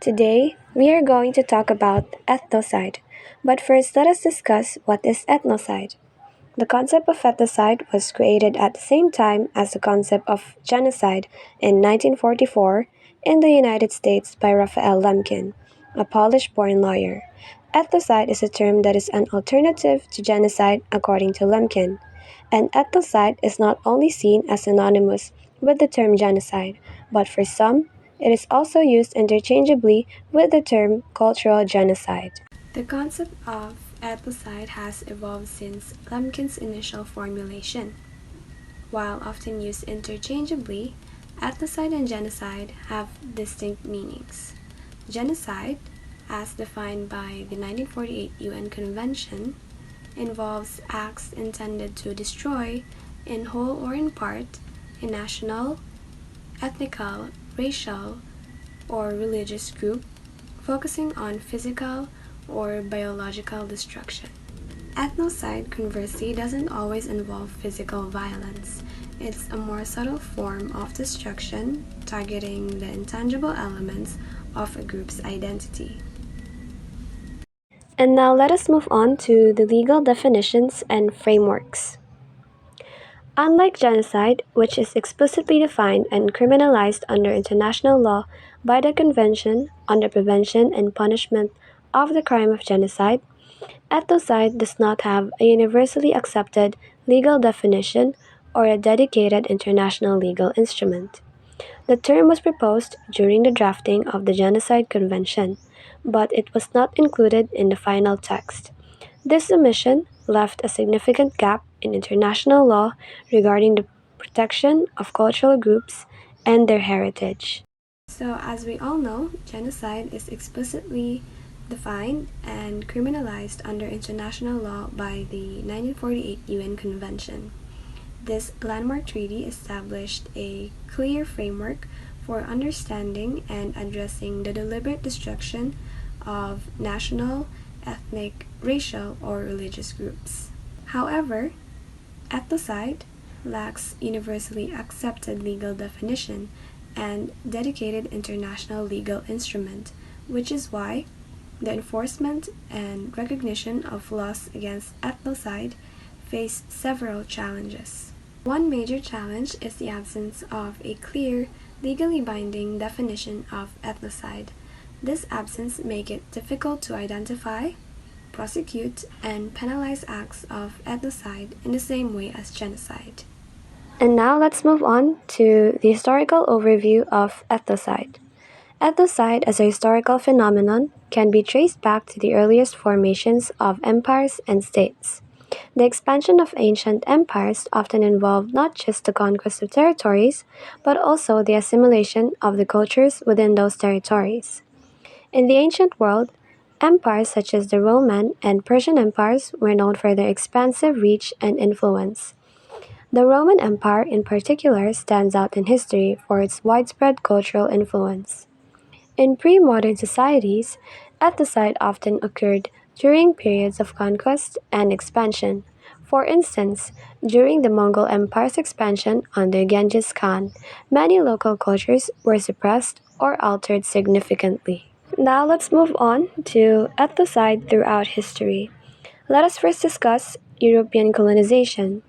Today, we are going to talk about ethnocide. But first, let us discuss what is ethnocide. The concept of ethnocide was created at the same time as the concept of genocide in 1944 in the United States by Raphael Lemkin, a Polish-born lawyer. Ethnocide is a term that is an alternative to genocide according to Lemkin. And ethnocide is not only seen as synonymous with the term genocide, but for some, it is also used interchangeably with the term cultural genocide. The concept of ethnocide has evolved since Lemkin's initial formulation. While often used interchangeably, ethnocide and genocide have distinct meanings. Genocide, as defined by the 1948 UN Convention, involves acts intended to destroy, in whole or in part, a national, ethnical, racial, or religious group, focusing on physical or biological destruction. Ethnocide, conversely, doesn't always involve physical violence. It's a more subtle form of destruction, targeting the intangible elements of a group's identity. And now let us move on to the legal definitions and frameworks. Unlike genocide, which is explicitly defined and criminalized under international law by the Convention on the Prevention and Punishment of the Crime of Genocide, ethnocide does not have a universally accepted legal definition or a dedicated international legal instrument. The term was proposed during the drafting of the Genocide Convention, but it was not included in the final text. This omission left a significant gap in international law regarding the protection of cultural groups and their heritage. So, as we all know, genocide is explicitly defined and criminalized under international law by the 1948 UN Convention. This landmark treaty established a clear framework for understanding and addressing the deliberate destruction of national, ethnic, racial, or religious groups. However, ethnocide lacks universally accepted legal definition and dedicated international legal instrument, which is why the enforcement and recognition of laws against ethnocide face several challenges. One major challenge is the absence of a clear, legally binding definition of ethnocide. This absence makes it difficult to identify, prosecute, and penalize acts of ethnocide in the same way as genocide. And now let's move on to the historical overview of ethnocide. Ethnocide as a historical phenomenon can be traced back to the earliest formations of empires and states. The expansion of ancient empires often involved not just the conquest of territories, but also the assimilation of the cultures within those territories. In the ancient world, empires such as the Roman and Persian empires were known for their expansive reach and influence. The Roman Empire in particular stands out in history for its widespread cultural influence. In pre-modern societies, ethnocide often occurred during periods of conquest and expansion. For instance, during the Mongol Empire's expansion under Genghis Khan, many local cultures were suppressed or altered significantly. Now let's move on to ethnocide throughout history. Let us first discuss European colonization.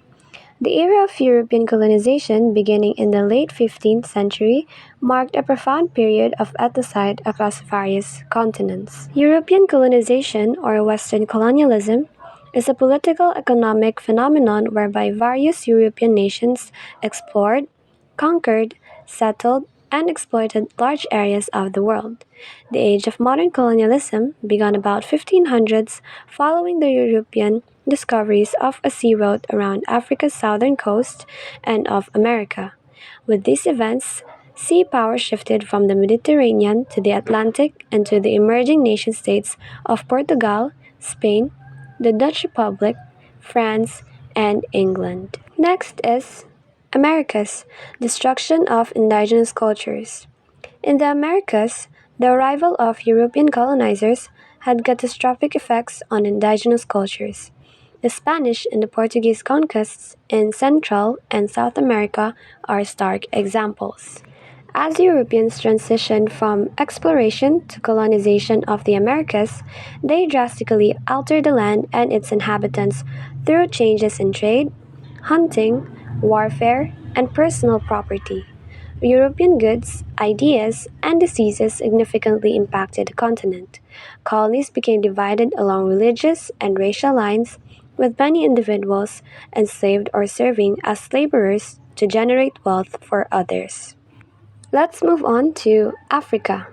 The era of European colonization, beginning in the late 15th century, marked a profound period of ethnocide across various continents. European colonization, or Western colonialism, is a political economic phenomenon whereby various European nations explored, conquered, settled, and exploited large areas of the world. The age of modern colonialism began about 1500s following the European discoveries of a sea route around Africa's southern coast and of America. With these events, sea power shifted from the Mediterranean to the Atlantic and to the emerging nation-states of Portugal, Spain, the Dutch Republic, France, and England. Next is Americas, destruction of indigenous cultures. In the Americas, the arrival of European colonizers had catastrophic effects on indigenous cultures. The Spanish and the Portuguese conquests in Central and South America are stark examples. As Europeans transitioned from exploration to colonization of the Americas, they drastically altered the land and its inhabitants through changes in trade, hunting, warfare, and personal property. European goods, ideas, and diseases significantly impacted the continent. Colonies became divided along religious and racial lines, with many individuals enslaved or serving as laborers to generate wealth for others. Let's move on to Africa.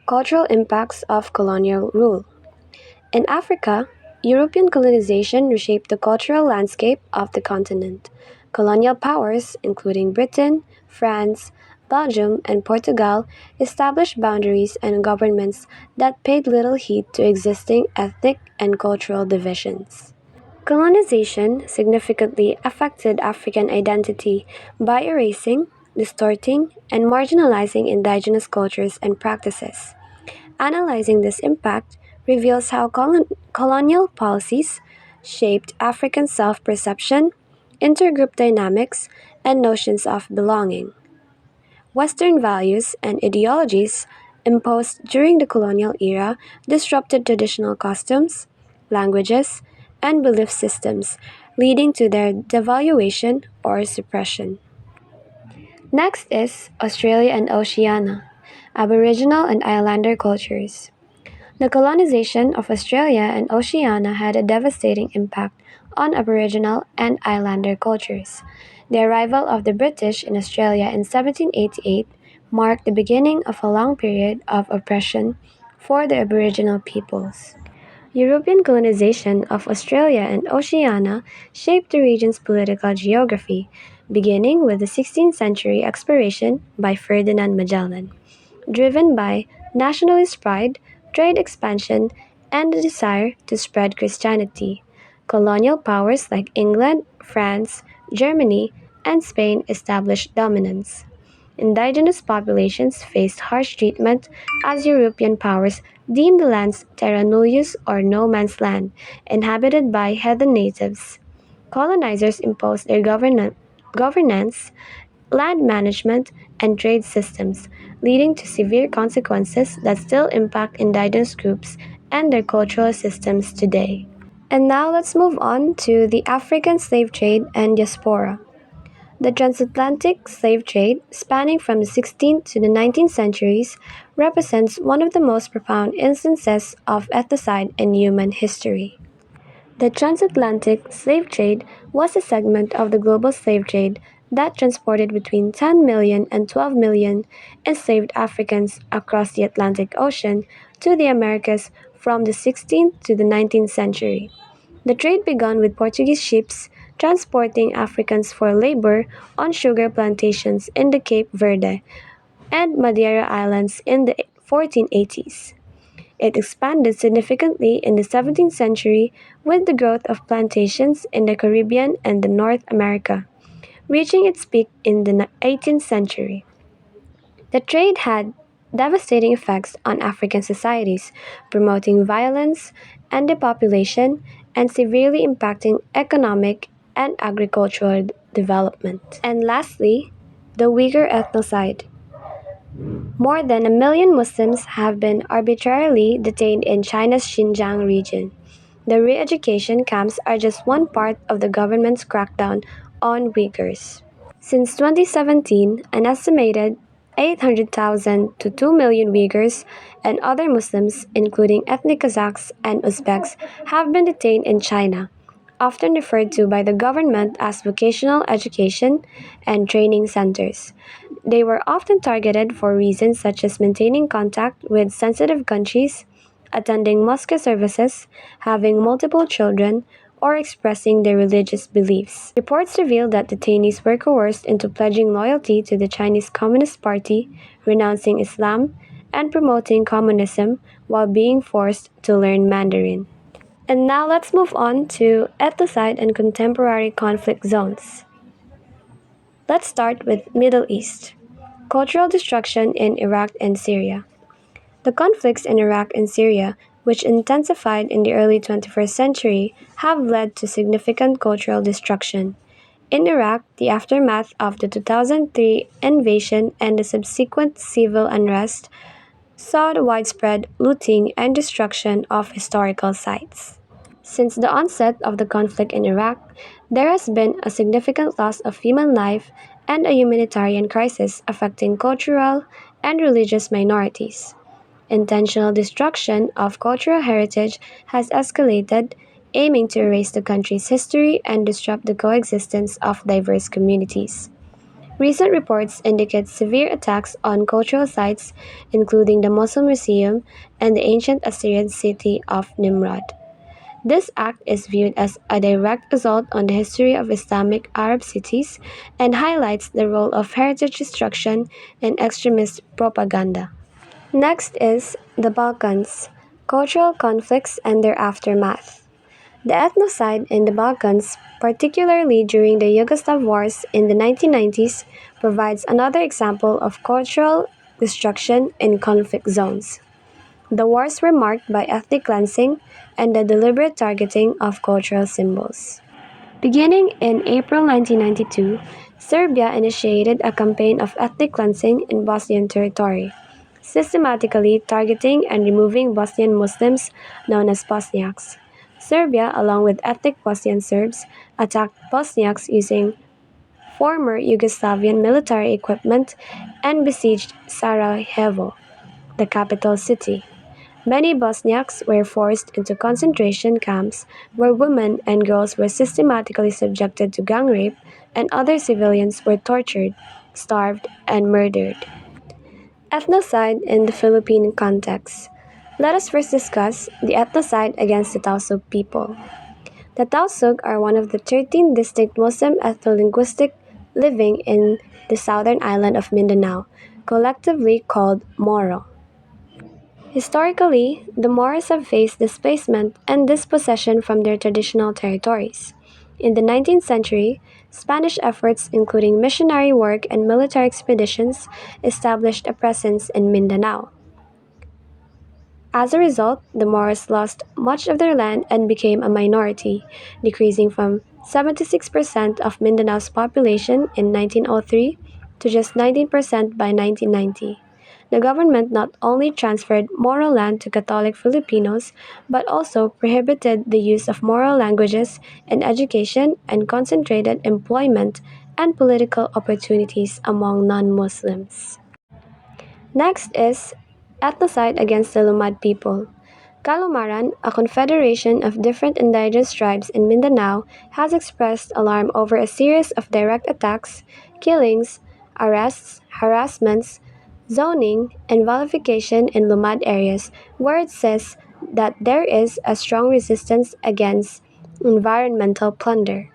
Cultural impacts of colonial rule. In Africa, European colonization reshaped the cultural landscape of the continent. Colonial powers, including Britain, France, Belgium, and Portugal, established boundaries and governments that paid little heed to existing ethnic and cultural divisions. Colonization significantly affected African identity by erasing, distorting, and marginalizing indigenous cultures and practices. Analyzing this impact reveals how colonial policies shaped African self perception, intergroup dynamics, and notions of belonging. Western values and ideologies imposed during the colonial era disrupted traditional customs, languages, and belief systems, leading to their devaluation or suppression. Next is Australia and Oceania, Aboriginal and Islander cultures. The colonization of Australia and Oceania had a devastating impact on Aboriginal and Islander cultures. The arrival of the British in Australia in 1788 marked the beginning of a long period of oppression for the Aboriginal peoples. European colonization of Australia and Oceania shaped the region's political geography, beginning with the 16th century exploration by Ferdinand Magellan. Driven by nationalist pride, trade expansion, and the desire to spread Christianity, colonial powers like England, France, Germany, and Spain established dominance. Indigenous populations faced harsh treatment as European powers deemed the lands terra nullius or no man's land, inhabited by heathen natives. Colonizers imposed their governance, land management, and trade systems, leading to severe consequences that still impact indigenous groups and their cultural systems today. And now let's move on to the African slave trade and diaspora. The transatlantic slave trade, spanning from the 16th to the 19th centuries, represents one of the most profound instances of ethnocide in human history. The transatlantic slave trade was a segment of the global slave trade that transported between 10 million and 12 million enslaved Africans across the Atlantic Ocean to the Americas from the 16th to the 19th century. The trade began with Portuguese ships transporting Africans for labor on sugar plantations in the Cape Verde and Madeira Islands in the 1480s. It expanded significantly in the 17th century with the growth of plantations in the Caribbean and the North America, reaching its peak in the 18th century. The trade had devastating effects on African societies, promoting violence and depopulation and severely impacting economic and agricultural development. And lastly, the Uyghur ethnocide. More than a million Muslims have been arbitrarily detained in China's Xinjiang region. The re education camps are just one part of the government's crackdown on Uyghurs. Since 2017, an estimated 800,000 to 2 million Uyghurs and other Muslims, including ethnic Kazakhs and Uzbeks, have been detained in China, often referred to by the government as vocational education and training centers. They were often targeted for reasons such as maintaining contact with sensitive countries, attending mosque services, having multiple children, or expressing their religious beliefs. Reports reveal that detainees were coerced into pledging loyalty to the Chinese Communist Party, renouncing Islam, and promoting communism while being forced to learn Mandarin. And now let's move on to ethnocide and contemporary conflict zones. Let's start with Middle East. Cultural destruction in Iraq and Syria. The conflicts in Iraq and Syria, which intensified in the early 21st century, have led to significant cultural destruction. In Iraq, the aftermath of the 2003 invasion and the subsequent civil unrest saw the widespread looting and destruction of historical sites. Since the onset of the conflict in Iraq, there has been a significant loss of human life and a humanitarian crisis affecting cultural and religious minorities. Intentional destruction of cultural heritage has escalated, aiming to erase the country's history and disrupt the coexistence of diverse communities. Recent reports indicate severe attacks on cultural sites, including the Mosul Museum and the ancient Assyrian city of Nimrod. This act is viewed as a direct assault on the history of Islamic Arab cities and highlights the role of heritage destruction and extremist propaganda. Next is the Balkans, cultural conflicts and their aftermath. The ethnocide in the Balkans, particularly during the Yugoslav wars in the 1990s, provides another example of cultural destruction in conflict zones. The wars were marked by ethnic cleansing and the deliberate targeting of cultural symbols. Beginning in April 1992, Serbia initiated a campaign of ethnic cleansing in Bosnian territory, systematically targeting and removing Bosnian Muslims known as Bosniaks. Serbia, along with ethnic Bosnian Serbs, attacked Bosniaks using former Yugoslavian military equipment and besieged Sarajevo, the capital city. Many Bosniaks were forced into concentration camps where women and girls were systematically subjected to gang rape, and other civilians were tortured, starved, and murdered. Ethnocide in the Philippine context. Let us first discuss the ethnocide against the Tausug people. The Tausug are one of the 13 distinct Muslim ethno-linguistic living in the southern island of Mindanao, collectively called Moro. Historically, the Moros have faced displacement and dispossession from their traditional territories. In the 19th century, Spanish efforts, including missionary work and military expeditions, established a presence in Mindanao. As a result, the Moros lost much of their land and became a minority, decreasing from 76% of Mindanao's population in 1903 to just 19% by 1990. The government not only transferred Moro land to Catholic Filipinos, but also prohibited the use of Moro languages in education and concentrated employment and political opportunities among non-Muslims. Next is ethnocide against the Lumad people. Kalumaran, a confederation of different indigenous tribes in Mindanao, has expressed alarm over a series of direct attacks, killings, arrests, harassments, zoning, and vilification in Lumad areas where it says that there is a strong resistance against environmental plunder.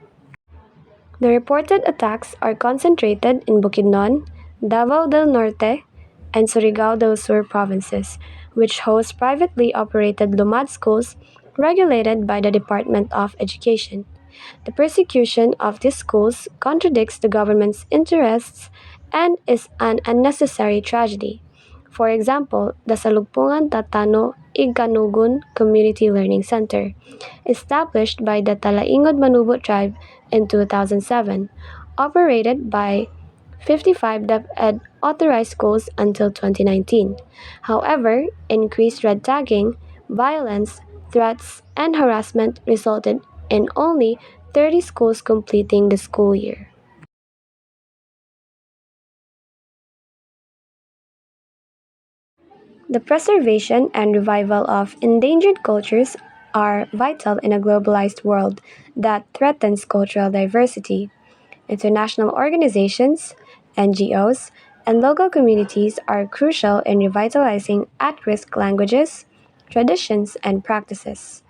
The reported attacks are concentrated in Bukidnon, Davao del Norte, and Surigao del Sur provinces, which host privately operated Lumad schools regulated by the Department of Education. The persecution of these schools contradicts the government's interests and is an unnecessary tragedy. For example, the Salugpungan Tatano Iganugun Community Learning Center, established by the Talaingod Manubo tribe in 2007, operated by 55 DepEd authorized schools until 2019. However, increased red tagging, violence, threats, and harassment resulted in only 30 schools completing the school year. The preservation and revival of endangered cultures are vital in a globalized world that threatens cultural diversity. International organizations, NGOs, and local communities are crucial in revitalizing at risk languages, traditions, and practices.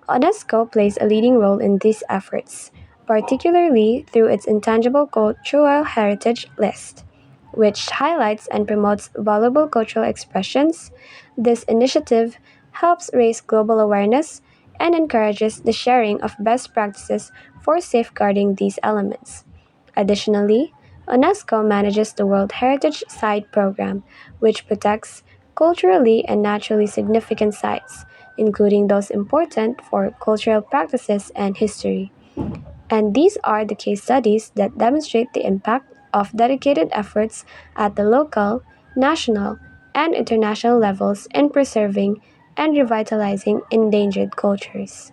UNESCO plays a leading role in these efforts, particularly through its Intangible Cultural Heritage List, which highlights and promotes valuable cultural expressions. This initiative helps raise global awareness and encourages the sharing of best practices for safeguarding these elements. Additionally, UNESCO manages the World Heritage Site Program, which protects culturally and naturally significant sites, including those important for cultural practices and history. And these are the case studies that demonstrate the impact of dedicated efforts at the local, national, and international levels in preserving and revitalizing endangered cultures.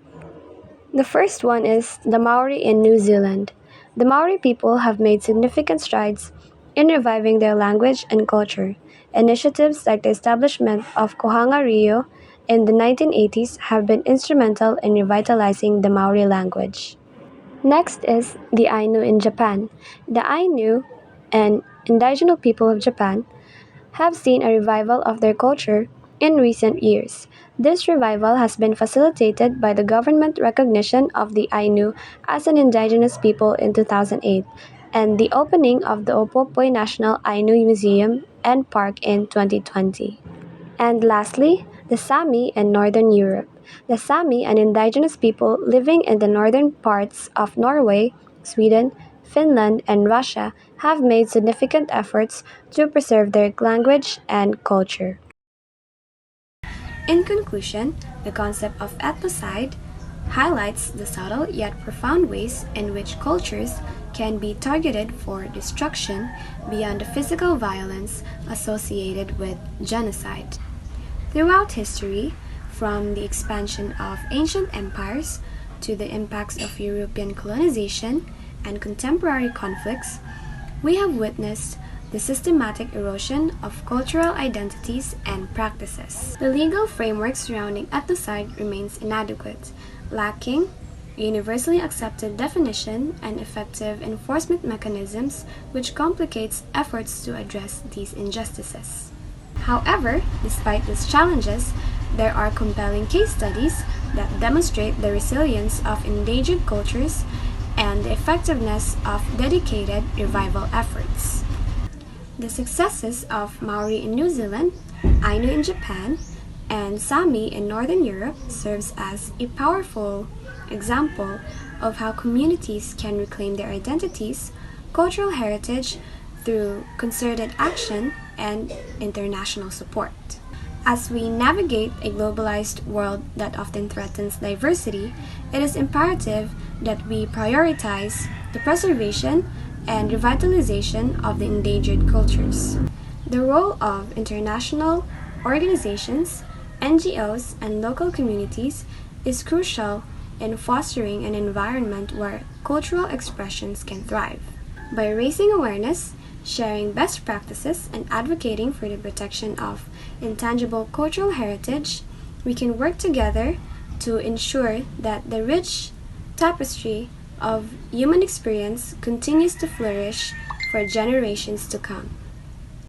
The first one is the Maori in New Zealand. The Maori people have made significant strides in reviving their language and culture. Initiatives like the establishment of Kohanga Rio in the 1980s have been instrumental in revitalizing the Maori language. Next is the Ainu in Japan. The Ainu, an indigenous people of Japan, have seen a revival of their culture in recent years. This revival has been facilitated by the government recognition of the Ainu as an indigenous people in 2008 and the opening of the Opopoi National Ainu Museum and Park in 2020. And lastly, the Sami in Northern Europe. The Sami, an indigenous people living in the northern parts of Norway, Sweden, Finland, and Russia, have made significant efforts to preserve their language and culture. In conclusion, the concept of ethnocide highlights the subtle yet profound ways in which cultures can be targeted for destruction beyond the physical violence associated with genocide. Throughout history, from the expansion of ancient empires to the impacts of European colonization and contemporary conflicts, we have witnessed the systematic erosion of cultural identities and practices. The legal framework surrounding ethnocide remains inadequate, lacking universally accepted definition and effective enforcement mechanisms, which complicates efforts to address these injustices. However, despite these challenges, there are compelling case studies that demonstrate the resilience of endangered cultures and the effectiveness of dedicated revival efforts. The successes of Maori in New Zealand, Ainu in Japan, and Sami in Northern Europe serves as a powerful example of how communities can reclaim their identities, cultural heritage through concerted action and international support. As we navigate a globalized world that often threatens diversity, it is imperative that we prioritize the preservation and revitalization of the endangered cultures. The role of international organizations, NGOs, and local communities is crucial in fostering an environment where cultural expressions can thrive. By raising awareness, sharing best practices, and advocating for the protection of intangible cultural heritage, we can work together to ensure that the rich tapestry of human experience continues to flourish for generations to come.